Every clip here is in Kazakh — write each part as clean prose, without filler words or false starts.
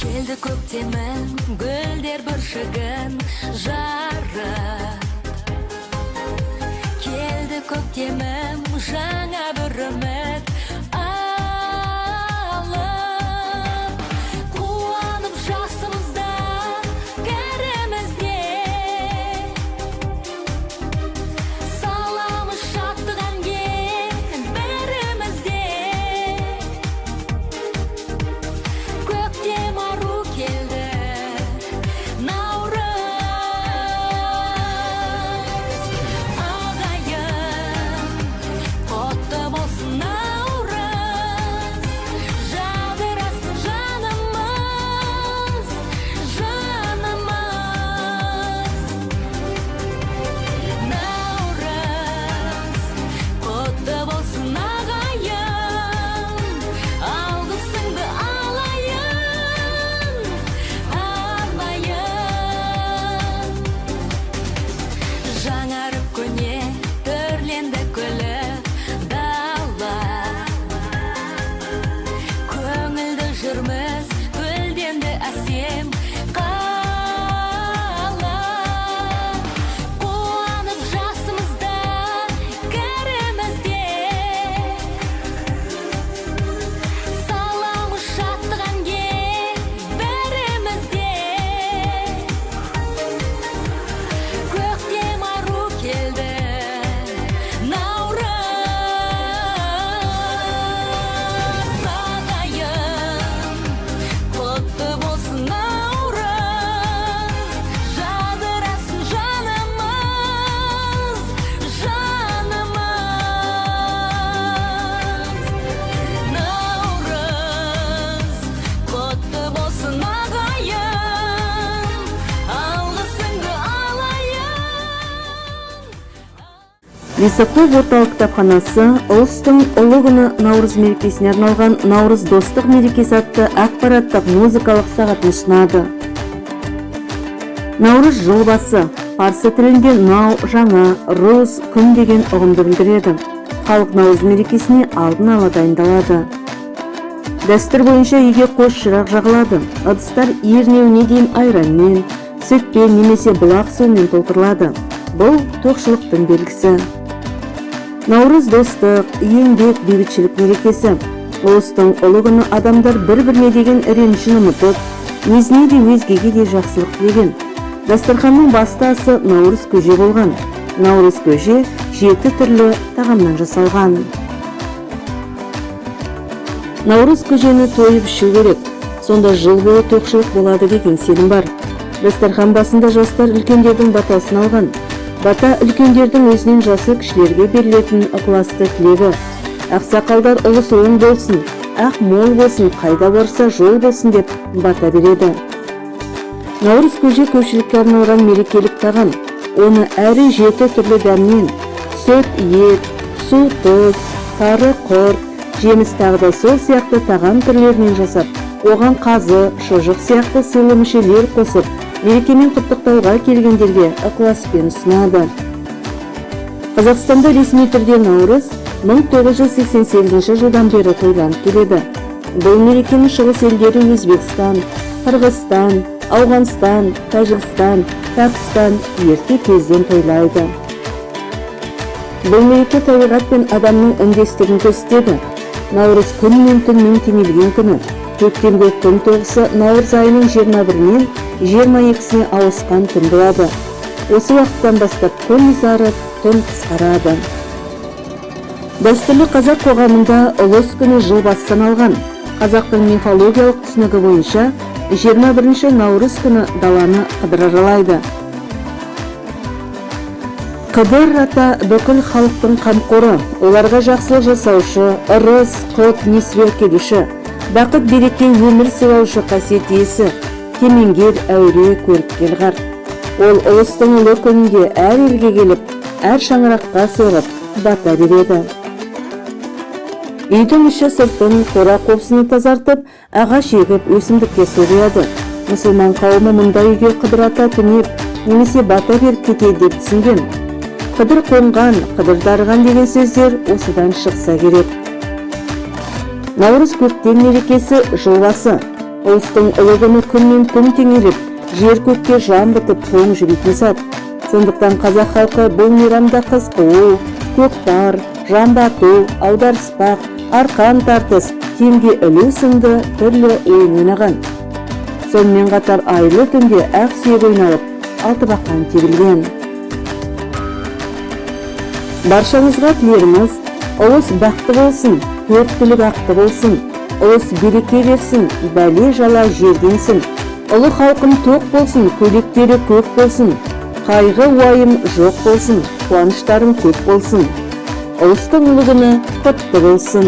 Келді көктемің, гүлдер бүршігін жарып. Келді көктемім, жаңа бір үміт алып. Қуанып жасымызда кәрімізде, саламыз шаттық әнге бәрімізде. Көктем ару келді, наурыз. Ағайын, құтты болсын наурыз. Жадырасын жанымыз, жанымыз. Наурыз, құтты болсын ағайын. Алғысыңды алайын, алайын. Жаңарып көне, түрленді күліп дала. Көңілді жүрміз, гүлденді әсем қала. Қуанып жасымызда кәрімізде, саламыз шаттық әнге бәрімізде. Көктем ару келді, наурыз. Ағайын, құтты болсын наурыз. Жадырасын жанымыз, жанымыз. Наурыз, құтты болсын ағайын. Алғысыңды алайын. Лисаков орталық кітапханасы ұлыстың ұлы күні наурыз мерекесіне арналған наурыз достық мерекесі атты ақпараттық музыкалық сағатын ұсынады. Наурыз жыл басы, парсы тілінде нау жаңа, роз күн деген ұғымды білдіреді. Халық наурыз мерекесіне алдын ала дайындалады. Дәстүр бойынша үйге қос шырақ жағылады. Ыдыстар ернеуіне дейін айранмен, сүтпен немесе бұлақ суымен толтырылады. Бұл тоқшылықтың белгісі. Наурыз достық, еңбек, бейбітшілік мерекесі. Ұлыстың ұлы күні адамдар бір-біріне деген ренішін ұмытып, өзіне де өзгеге де жақсылық тілеген. Дастарханның басты асы наурыз көже болған. Наурыз көже 7 түрлі тағамнан жасалған. Наурыз көжені тойып ішу керек. Сонда жыл бойы тоқшылық болады деген сенім бар. Дастархан басында жастар үлкендердің батасын алған. Бата үлкендердің өзінен жасы кішілерге берілетін ықыласты тілегі. Ақсақалдар ұлыс оң болсын, ақ мол болсын, қайда барса жол болсын деп бата береді. Наурыз көже көпшілікке арналған мерекелік тағам. Оны әрі 7 түрлі дәмнен, сүт, ет, су, тұз, тары, құрт, жеміс тағы да сол сияқты тағам түрлерінен жасап, оған қазы, шұжық сияқты сыйлы мүшелер қосып, мерекемен құттықтауға келгендерге ықыласпен ұсынады. Қазақстанда ресми түрде наурыз 1988 жылдан бері тойланып келеді. Бұл мерекені шығыс елдері Өзбекстан, Қырғызстан, Ауғанстан, Тәжікстан, Пәкістан ерте кезден тойлайды. Бұл мереке табиғат пен адамның үндестігін көрсетеді. Наурыз күн мен түннің теңелген күні. Көктемгі күн тоғысы наурыз айының 21-нен 22-сіне ауысқан күн болады. Осы уақыттан бастап күн ұзарып, түн қысқарады. Дәстүрлі қазақ қоғамында ұлыс күні жыл басы саналған. Қазақтың мифологиялық түсінігі бойынша 21 наурыз күні даланы қыдыр аралайды. Қыдыр ата бүкіл халықтың қамқоры, оларға жақсылық жасаушы, ырыс, құт, несібе әкелуші, бақыт береке өмір сыйлаушы қасиет иесі, кемеңгер, әуре, көріпкел қарт. Ол ұлыстың ұлы күнінде әр елге келіп, әр шаңыраққа соғып, бата береді. Үйдің іші сыртын қора қопсыны тазартып, ағаш егіп өсімдікке су құяды. Мұсылман қауымы мұндай үйге қыдырата түнеп, немесе бата беріп кетеді деп түсінген. Қыдыр қонған, қыдыр дарыған деген сөздер осыдан шықса керек. Наурыз көктем мерекесі жыл басы. Ұлыстың ұлы күні күнмен күн теңеліп, жер көкке жан бітіп тоң жібитін сәт. Сондықтан қазақ халқы бұл мейрамда қыз қуу, көкпар, жамбату, аударыспақ, арқан тартыс, темге ілу сынды түрлі ойын ойнаған. Сонымен қатар айлы түнде ақ сүйек ойналып, алтыбақан тебілген. Баршаңызға тілеріміз, ұлыс бақты болсын, төрт түлік ақты болсын, ұлыс береке берсін, бәле жала жерденсін. Ұлы халқым тоқ болсын, көлектері көк болсын, қайғы уайым жоқ болсын, қуаныштарың көп болсын. Ұлыстың ұлы күні құтты болсын.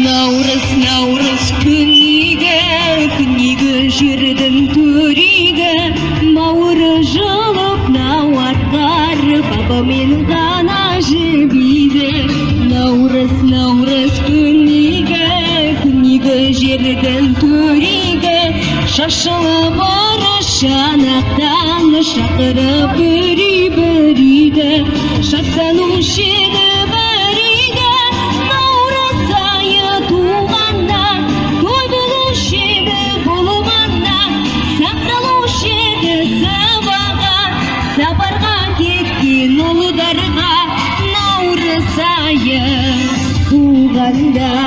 Наурыз, наурыз күнігі жердің төригі, мауыры жылып науаттар бабамен ғана жібейді. Наурыз, наурыз күнігі жердің төригі, шашылып ұры шанақтан шақырып бірі-біріді, шаттанушы еді біріді. Наурыз айы туғанда, той болушы еді болманда, сақталушы еді сабаға, сапарға кеткен ұлдарға. Наурыз айы туғанда